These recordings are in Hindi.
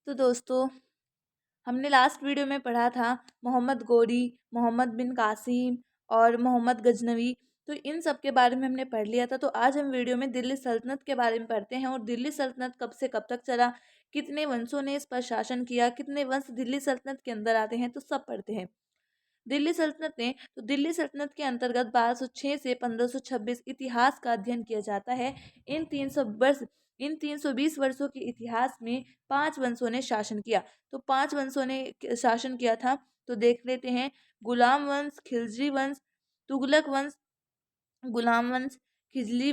तो दोस्तों, हमने लास्ट वीडियो में पढ़ा था मोहम्मद गोरी, मोहम्मद बिन कासिम और मोहम्मद गजनवी। तो इन सब के बारे में हमने पढ़ लिया था। तो आज हम वीडियो में दिल्ली सल्तनत के बारे में पढ़ते हैं और दिल्ली सल्तनत कब से कब तक चला, कितने वंशों ने इस पर शासन किया, कितने वंश दिल्ली सल्तनत के अंदर आते हैं, तो सब पढ़ते हैं। दिल्ली सल्तनत के अंतर्गत 1206 से 1526 इतिहास का अध्ययन किया जाता है। इन 320 वर्षों के इतिहास में 5 वंशों ने शासन किया। तो 5 वंशों ने शासन किया था। तो देख लेते हैं। गुलाम वंश, खिलजी वंश, तुगलक वंश, गुलाम वंश, खिलजी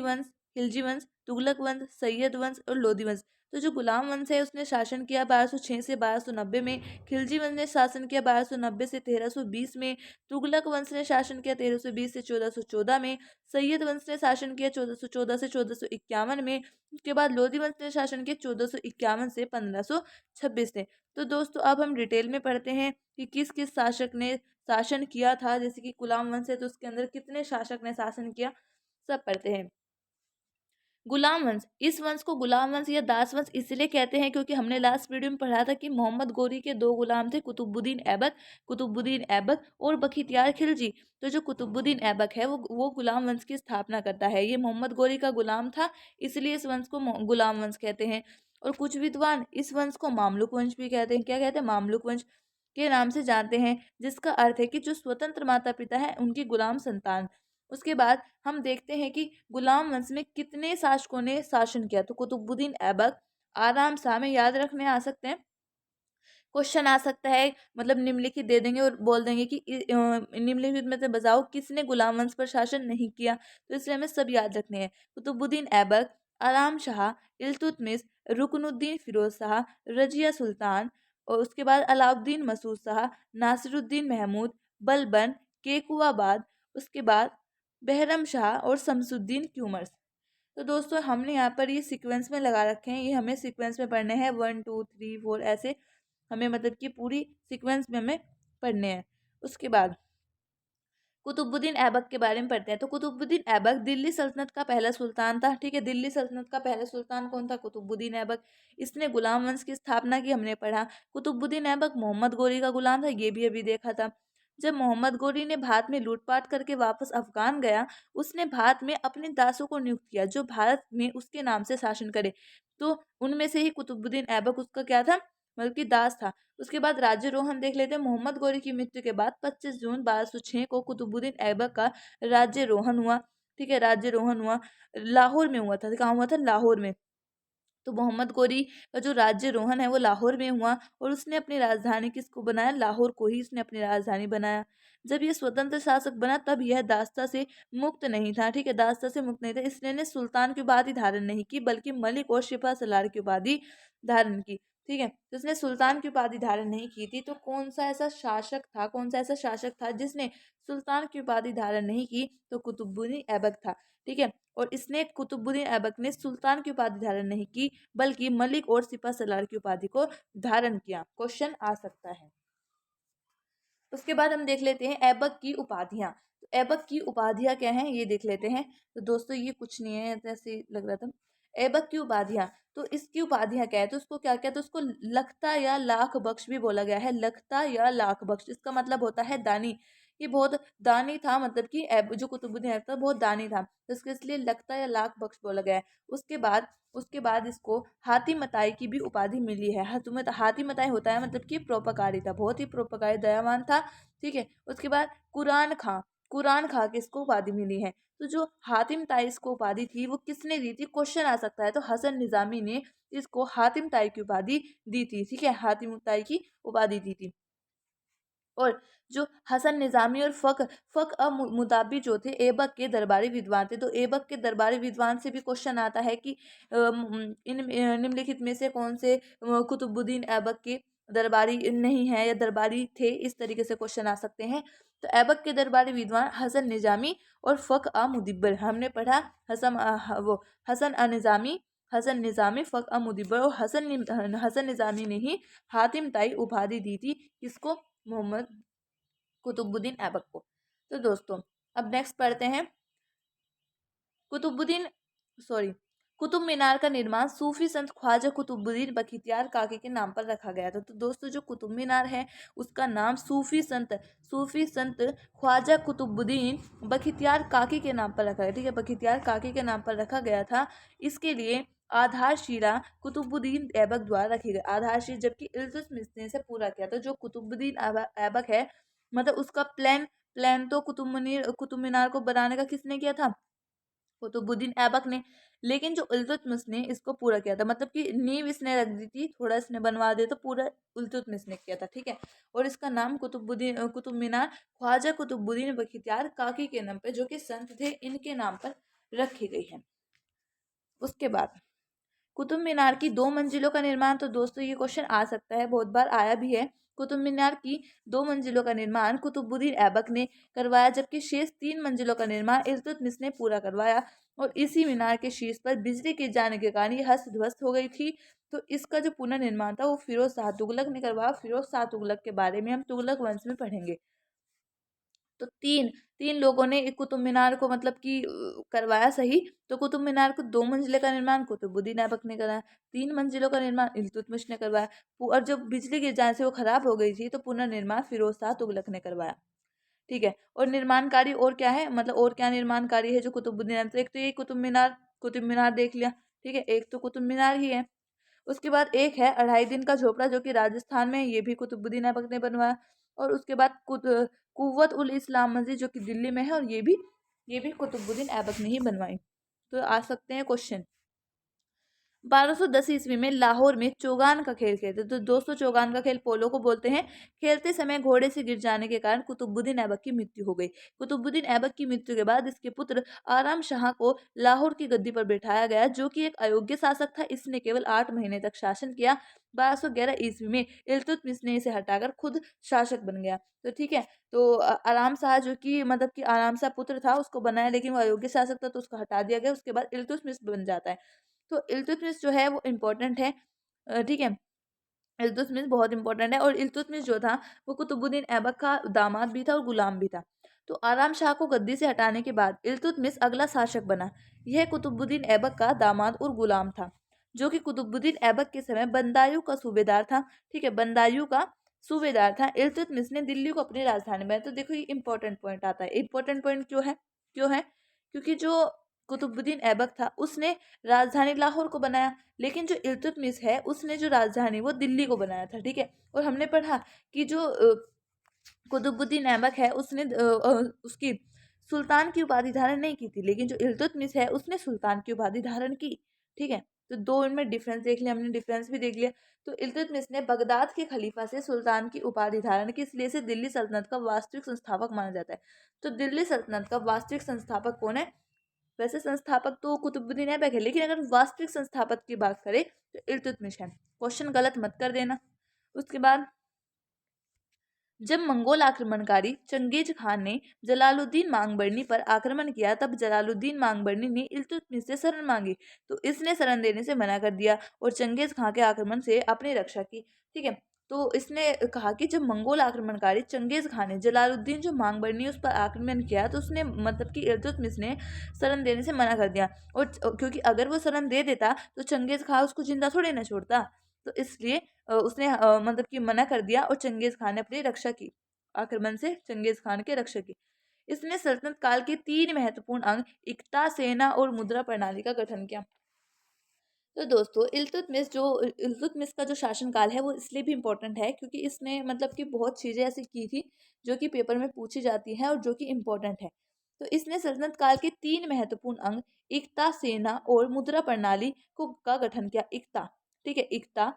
वंश, तुगलक वंश, सैयद वंश और लोधी वंश। तो जो गुलाम वंश है उसने शासन किया 1206 से 1290 में। खिलजी वंश ने शासन किया 1290 से 1320 में। तुगलक वंश ने शासन किया 1320 से 1414 में। सैयद वंश ने शासन किया 1414 से 1451 में। उसके बाद लोधी वंश ने शासन किया 1451 से 1526 में। तो दोस्तों, अब हम डिटेल में पढ़ते हैं कि किस किस शासक ने शासन किया था। जैसे कि गुलाम वंश है तो उसके अंदर कितने शासक ने शासन किया, सब पढ़ते हैं। गुलाम वंश, इस वंश को गुलाम वंश या दास वंश इसलिए कहते हैं क्योंकि हमने लास्ट वीडियो में पढ़ा था कि मोहम्मद गोरी के 2 गुलाम थे, कुतुबुद्दीन ऐबक और बख्तियार खिलजी। तो जो कुतुबुद्दीन ऐबक है वो गुलाम वंश की स्थापना करता है। ये मोहम्मद गोरी का गुलाम था, इसलिए इस वंश को गुलाम वंश कहते हैं। और कुछ विद्वान इस वंश को मामलुक वंश भी कहते हैं। क्या कहते हैं? मामलुक वंश के नाम से जानते हैं, जिसका अर्थ है कि जो स्वतंत्र माता पिता है उनकी गुलाम संतान। उसके बाद हम देखते हैं कि गुलाम वंश में कितने शासकों ने शासन किया। तो कुतुबुद्दीन ऐबक, आराम शाह में याद रखने आ सकते हैं। क्वेश्चन आ सकता है, मतलब निम्नलिखित दे देंगे और बोल देंगे कि निम्नलिखित में से बताओ किसने गुलाम वंश पर शासन नहीं किया। तो इसलिए हमें सब याद रखने हैं। कुतुबुद्दीन ऐबक, आराम शाह, इल्तुतमिश, रुकनुद्दीन फिरोज शाह, रजिया सुल्तान और उसके बाद अलाउद्दीन मसूद शाह, नासिरुद्दीन महमूद, बलबन, केकुआबाद, उसके बाद बहरम शाह और शमसुद्दीन क्यूमर्स। तो दोस्तों, हमने यहाँ पर ये सीक्वेंस में लगा रखे हैं। ये हमें सीक्वेंस में पढ़ने हैं, 1 2 3 4 ऐसे हमें, मतलब कि पूरी सीक्वेंस में हमें पढ़ने हैं। उसके बाद कुतुबुद्दीन ऐबक के बारे में पढ़ते हैं। तो कुतुबुद्दीन ऐबक दिल्ली सल्तनत का पहला सुल्तान था। ठीक है, दिल्ली सल्तनत का पहला सुल्तान कौन था? कुतुबुद्दीन ऐबक। इसने गुलाम वंश की स्थापना की, हमने पढ़ा। कुतुबुद्दीन ऐबक मोहम्मद गोरी का गुलाम था, ये भी अभी देखा था। जब मोहम्मद गोरी ने भारत में लूटपाट करके वापस अफगान गया, उसने भारत में अपने दासों को नियुक्त किया जो भारत में उसके नाम से शासन करे। तो उनमें से ही कुतुबुद्दीन ऐबक उसका क्या था? मतलब कि दास था। उसके बाद राज्यरोहन देख लेते हैं। मोहम्मद गोरी की मृत्यु के बाद 25 जून 1206 को कुतुबुद्दीन ऐबक का राज्यरोहन हुआ। ठीक है, राज्यरोहन हुआ, लाहौर में हुआ था। कहाँ हुआ था? लाहौर में। तो मोहम्मद गोरी का जो राज्यरोहन है वो लाहौर में हुआ और उसने अपनी राजधानी किसको बनाया? लाहौर को ही इसने अपनी राजधानी बनाया। जब ये स्वतंत्र शासक बना तब यह दासता से मुक्त नहीं था। ठीक है, दासता से मुक्त नहीं था, इसलिए ने सुल्तान की उपाधि धारण नहीं की बल्कि मलिक और शिपा सलार की उपाधि धारण की। ठीक है, तो इसने सुल्तान की उपाधि धारण नहीं की थी। तो कौन सा ऐसा शासक था, कौन सा ऐसा शासक था जिसने सुल्तान की उपाधि धारण नहीं की? तो कुतुबुद्दीन ऐबक था। ठीक है, और इसने कुतुबुद्दीन ऐबक ने सुल्तान की उपाधि धारण नहीं की बल्कि मलिक और सिपा सलार की उपाधि को धारण किया। क्वेश्चन आ सकता है। उसके बाद हम देख लेते हैं ऐबक की उपाधियां। तो ऐबक की उपाधियां क्या हैं ये देख लेते हैं। तो दोस्तों, ये कुछ नहीं है, ऐसे लग रहा था। ऐबक की उपाधियां, तो इसकी उपाधियां क्या है? तो उसको क्या क्या, तो उसको लखता या लाख बख्श भी बोला गया है। लखता या लाख बख्श, इसका मतलब होता है दानी। ये बहुत दानी था, मतलब कि जो कुतुबुद्दीन ऐबक था बहुत दानी था, तो इसके इसलिए लखता या लाख बख्श बोला गया है। उसके बाद इसको हाथी मताई की भी उपाधि मिली है। हाथी मताई होता है मतलब कि परोपकारी था, बहुत ही परोपकारी दयावान था। ठीक है, उसके बाद कुरान खां किसको उपाधि मिली है? तो जो हातिम ताई इसको उपाधि थी वो किसने दी थी? क्वेश्चन आ सकता है। तो हसन निजामी ने इसको हातिम ताई की उपाधि दी थी। ठीक है, हातिम ताई की उपाधि दी थी। और जो हसन निजामी और फक मुताबी जो थे ऐबक के दरबारी विद्वान थे। तो ऐबक के दरबारी विद्वान से भी क्वेश्चन आता है कि इन निम्नलिखित में से कौन से कुतुबुद्दीन ऐबक के दरबारी नहीं है या दरबारी थे, इस तरीके से क्वेश्चन आ सकते हैं। तो ऐबक के दरबारी विद्वान हसन निजामी और मुदिब्बर, हमने पढ़ा। हसन अ निजामी हसन निजामी, मुदिब्बर और हसन निजामी ने ही हातिम ताई उपाधि दी थी। किसको? मोहम्मद कुतुबुद्दीन ऐबक को। तो दोस्तों, अब नेक्स्ट पढ़ते हैं कुतुबुद्दीन सॉरी कुतुब मीनार का निर्माण सूफी संत ख्वाजा कुतुबुद्दीन बख्तियार काकी के नाम पर रखा गया था। तो दोस्तों जो कुतुब मीनार है उसका नाम सूफी संत ख्वाजा कुतुबुद्दीन बख्तियार काकी के नाम पर रखा गया, ठीक है, बख्तियार काकी के नाम पर रखा गया था। इसके लिए आधारशिला कुतुबुद्दीन ऐबक द्वारा रखी गई, आधारशिला, जबकि इल्तुतमिश ने इसे पूरा किया। तो जो कुतुबुद्दीन ऐबक है मतलब उसका प्लान प्लान तो कुतुब मीनार को बनाने का किसने किया था? कुतुबुद्दीन ऐबक ने। लेकिन जो इल्तुतमिश ने इसको पूरा किया था, मतलब कि नींव इसने रख दी थी, थोड़ा इसने बनवा दिया, तो पूरा इल्तुतमिश ने किया था, ठीक है। और इसका नाम कुतुब मीनार ख्वाजा कुतुबुद्दीन बख्तियार काकी के नाम पे, जो कि संत थे, इनके नाम पर रखी गई है। उसके बाद कुतुब मीनार की 2 मंजिलों का निर्माण, तो दोस्तों ये क्वेश्चन आ सकता है, बहुत बार आया भी है। कुतुब मीनार की 2 मंजिलों का निर्माण कुतुबुद्दीन ऐबक ने करवाया, जबकि शेष 3 मंजिलों का निर्माण इल्तुतमिश ने पूरा करवाया। और इसी मीनार के शीर्ष पर बिजली गिर जाने के कारण यह अस्त ध्वस्त हो गई थी। तो इसका जो पुनर्निर्माण था वो फिरोज शाह तुगलक ने करवाया। फिरोज शाह तुगलक के बारे में हम तुगलक वंश में पढ़ेंगे। तो तीन तीन लोगों ने एक कुतुब मीनार को मतलब कि करवाया सही। तो कुतुब मीनार को 2 मंजिले का निर्माण कुतुबुद्दीन ऐबक ने कराया, 3 मंजिलों का निर्माण इल्तुतमिश ने करवाया, और जब बिजली गिर जाने से वो खराब हो गई थी तो पुनर्निर्माण फिरोज शाह तुगलक ने करवाया, ठीक है। और निर्माण कार्य और क्या है, मतलब और क्या निर्माण कार्य है जो कुतुबुद्दीन ऐबक, एक तो ये कुतुब मीनार देख लिया, ठीक है, एक तो कुतुब मीनार ही है। उसके बाद एक है 2.5 दिन का झोपड़ा, जो कि राजस्थान में है, ये भी कुतुबुद्दीन ऐबक ने बनवाया। और उसके बाद कुव्वत उल इस्लाम मस्जिद, जो कि दिल्ली में है, और ये भी कुतुबुद्दीन ऐबक ने ही बनवाई। तो आ सकते हैं क्वेश्चन। 1210 ईस्वी में लाहौर में चौगान का खेल खेलते, तो दोस्तों चौगान का खेल पोलो को बोलते हैं। खेलते समय घोड़े से गिर जाने के कारण कुतुबुद्दीन ऐबक की मृत्यु हो गई। कुतुबुद्दीन ऐबक की मृत्यु के बाद इसके पुत्र आराम शाह को लाहौर की गद्दी पर बिठाया गया, जो कि एक अयोग्य शासक था। इसने केवल 8 महीने तक शासन किया। 1211 ईस्वी में इल्तुतमिश ने इसे हटाकर खुद शासक बन गया। तो ठीक है, तो आराम शाह जो कि मतलब कि आराम शाह पुत्र था उसको बनाया, लेकिन वो अयोग्य शासक था तो उसको हटा दिया गया। उसके बाद इल्तुतमिश बन जाता है। तो इल्तुतमिश जो है वो इम्पोर्टेंट है, ठीक है, इल्तुतमिश बहुत इंपॉर्टेंट है। और इल्तुतमिश जो था वो कुतुबुद्दीन ऐबक का दामाद भी था और गुलाम भी था। तो आराम शाह को गद्दी से हटाने के बाद इल्तुतमिश अगला शासक बना। यह कुतुबुद्दीन ऐबक का दामाद और गुलाम था, जो कि कुतुबुद्दीन ऐबक के समय बंदायूं का सूबेदार था, ठीक है, बंदायूं का सूबेदार था। इल्तुतमिश ने दिल्ली को अपनी राजधानी बनाया। तो देखो ये इंपॉर्टेंट पॉइंट आता है। इंपॉर्टेंट पॉइंट क्यों है क्योंकि जो कुतुबुद्दीन ऐबक था उसने राजधानी लाहौर को बनाया, लेकिन जो इल्तुतमिश है उसने जो राजधानी वो दिल्ली को बनाया था, ठीक है। और हमने पढ़ा कि जो कुतुबुद्दीन ऐबक है उसने उसकी सुल्तान की उपाधि धारण नहीं की थी, लेकिन जो इल्तुतमिश है उसने सुल्तान की उपाधि धारण की, ठीक है। तो दो इनमें डिफरेंस देख लिया हमने, डिफरेंस भी देख लिया। तो इल्तुतमिश ने बगदाद के खलीफा से सुल्तान की उपाधि धारण की, इसलिए इसे दिल्ली सल्तनत का वास्तविक संस्थापक माना जाता है। तो दिल्ली सल्तनत का वास्तविक संस्थापक कौन है? वैसे संस्थापक तो कुतुबुद्दीन ऐबक है, लेकिन अगर वास्तविक संस्थापक की बात करें तो इल्तुतमिश है। क्वेश्चन गलत मत कर देना। उसके बाद जब मंगोल आक्रमणकारी चंगेज खान ने जलालुद्दीन मांगबरनी पर आक्रमण किया, तब जलालुद्दीन मांगबरनी ने इल्तुतमिश से शरण मांगी, तो इसने शरण देने से मना कर दिया और चंगेज खान के आक्रमण से अपनी रक्षा की, ठीक है। तो इसने कहा कि जब मंगोल आक्रमणकारी चंगेज खान ने जलालुद्दीन जो मांगबरनी उस पर आक्रमण किया, तो उसने मतलब कि इल्तुतमिश ने शरण देने से मना कर दिया। और क्योंकि अगर वो शरण दे देता तो चंगेज खान उसको जिंदा थोड़ी ना छोड़ता, तो इसलिए उसने मतलब कि मना कर दिया और चंगेज खान ने अपनी रक्षा की, आक्रमण से चंगेज खान की रक्षा की। इसने सल्तनत काल के 3 महत्वपूर्ण अंग इक्ता, सेना और मुद्रा प्रणाली का गठन किया। तो दोस्तों इल्तुतमिश का जो शासनकाल है वो इसलिए भी इम्पोर्टेंट है क्योंकि इसने मतलब कि बहुत चीज़ें ऐसी की थी जो कि पेपर में पूछी जाती हैं और जो कि इम्पोर्टेंट है। तो इसने सल्तनत काल के 3 महत्वपूर्ण अंग इक्ता, सेना और मुद्रा प्रणाली को का गठन किया। इक्ता, ठीक है, इक्ता,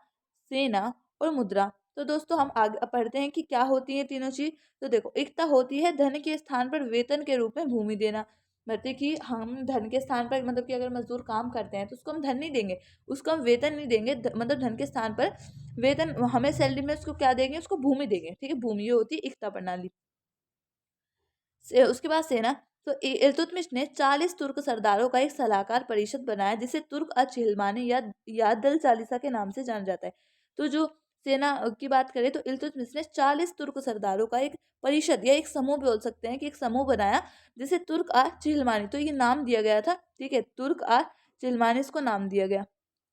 सेना और मुद्रा। तो दोस्तों हम आगे पढ़ते हैं कि क्या होती है तीनों चीज। तो देखो, एकता होती है धन के स्थान पर वेतन के रूप में भूमि देना। मतलब कि हम धन के स्थान पर मतलब कि अगर मजदूर काम करते हैं तो उसको हम धन नहीं देंगे, उसको हम वेतन नहीं देंगे, मतलब धन के स्थान पर वेतन हमें सैलरी में उसको क्या देंगे, उसको भूमि देंगे, ठीक है। भूमि ये होती है एकता प्रणाली। उसके बाद सेना। तो इल्तुतमिश ने 40 तुर्क सरदारों का एक सलाहकार परिषद बनाया जिसे तुर्क चिलमानी या दल चालीसा के नाम से जाना जाता है। तो जो सेना की बात करें तो इल्तुतमिश ने 40 तुर्क सरदारों का एक परिषद या एक समूह बोल सकते हैं कि एक समूह बनाया जिसे तुर्क चिलमानी, तो ये नाम दिया गया था, ठीक है, तुर्क चिलमानिस को नाम दिया गया।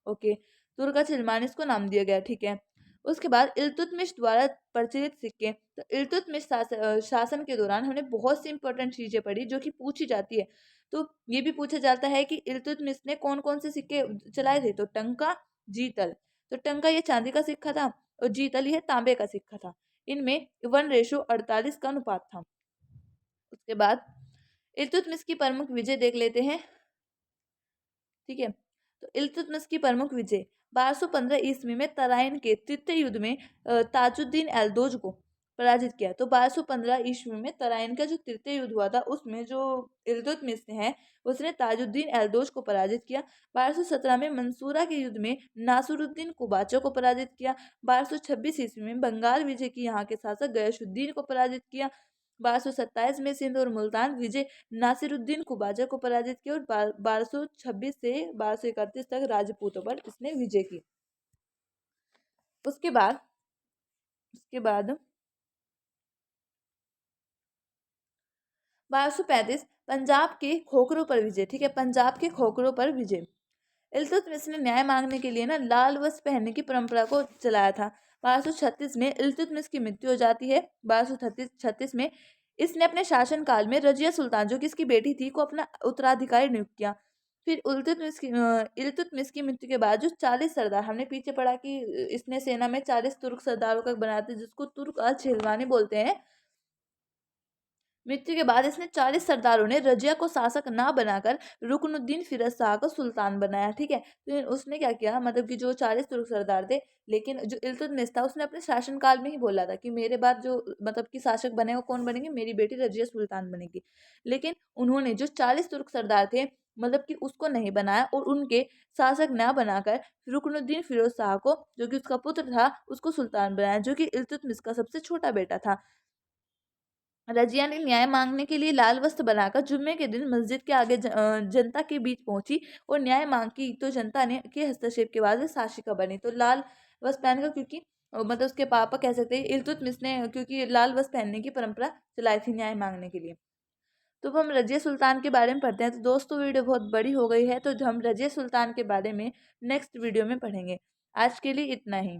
ओके, तुर्का चिलमानिस को नाम दिया गया, ठीक है। उसके बाद इल्तुतमिश द्वारा प्रचलित सिक्के। तो इल्तुतमिश शासन के दौरान हमने बहुत सी इंपॉर्टेंट चीजें पढ़ी जो कि पूछी जाती है। तो ये भी पूछा जाता है कि इल्तुतमिश ने कौन कौन से सिक्के चलाए थे। तो टंका, जीतल। तो टंका ये चांदी का सिक्का था और जीतल ये तांबे का सिक्का था। इनमें 1:48 का अनुपात था। उसके बाद इल्तुतमिश की प्रमुख विजय देख लेते हैं, ठीक है। तो इल्तुतमिश की प्रमुख विजय 1215 ईस्वी में तराइन के तृतीय युद्ध में ताजुद्दीन एल्दोज को पराजित किया। तो 1215 ईस्वी में तराइन का जो तृतीय युद्ध हुआ था उसमें जो इल्तुतमिश है उसने ताजुद्दीन एल्दोज को पराजित किया। 1217 में मंसूरा के युद्ध में नासरुद्दीन कुबाचा को पराजित किया। 1226 ईस्वी में बंगाल विजय की यहाँ के शासक गयासुद्दीन को पराजित किया। 1227 में सिंध और मुल्तान विजय नासिरुद्दीन कुबाजा को पराजित किया। और 1226 से 1231 तक राजपूतों पर इसने विजय की। उसके बाद 1235 पंजाब के खोखरों पर विजय, ठीक है। पंजाब के खोखरों पर विजय। इल्तुतमिश ने न्याय मांगने के लिए ना लाल वस्त्र पहनने की परंपरा को चलाया था। 1236 में इल्तुतमिश की मृत्यु हो जाती है। 1236 में इसने अपने शासन काल में रजिया सुल्तान जो कि इसकी बेटी थी को अपना उत्तराधिकारी नियुक्त किया। फिर इल्तुतमिश की मृत्यु के बाद जो 40 सरदार, हमने पीछे पढ़ा कि इसने सेना में 40 तुर्क सरदारों का बनाते जिसको तुर्क छिलवानी बोलते हैं। मृत्यु के बाद इसने 40 सरदारों ने रजिया को शासक ना बनाकर रुकनुद्दीन फिरोज शाह को सुल्तान बनाया, ठीक है। तो उसने क्या किया, मतलब कि जो 40 तुर्क सरदार थे, लेकिन जो इल्तुतमिश था उसने अपने शासनकाल में ही बोला था कि मेरे बाद जो मतलब कि शासक बनेगा कौन बनेंगे, मेरी बेटी रजिया सुल्तान बनेगी। लेकिन उन्होंने जो 40 तुर्क सरदार थे मतलब कि उसको नहीं बनाया और उनके शासक ना बनाकर रुकनुद्दीन फिरोज शाह को, जो कि उसका पुत्र था, उसको सुल्तान बनाया, जो कि इल्तुतमिश का सबसे छोटा बेटा था। रजिया ने न्याय मांगने के लिए लाल वस्त्र बनाकर जुम्मे के दिन मस्जिद के आगे जनता के बीच पहुंची और न्याय मांग की। तो जनता ने के हस्तक्षेप के बाद वे शासिका बनी। तो लाल वस्त्र पहनकर, क्योंकि मतलब उसके पापा कह सकते हैं इल्तुतमिश ने, क्योंकि लाल वस्त्र पहनने की परंपरा चलाई थी न्याय मांगने के लिए। तो हम रजिया सुल्तान के बारे में पढ़ते हैं। तो दोस्तों वीडियो बहुत बड़ी हो गई है, तो हम रजिया सुल्तान के बारे में नेक्स्ट वीडियो में पढ़ेंगे। आज के लिए इतना ही।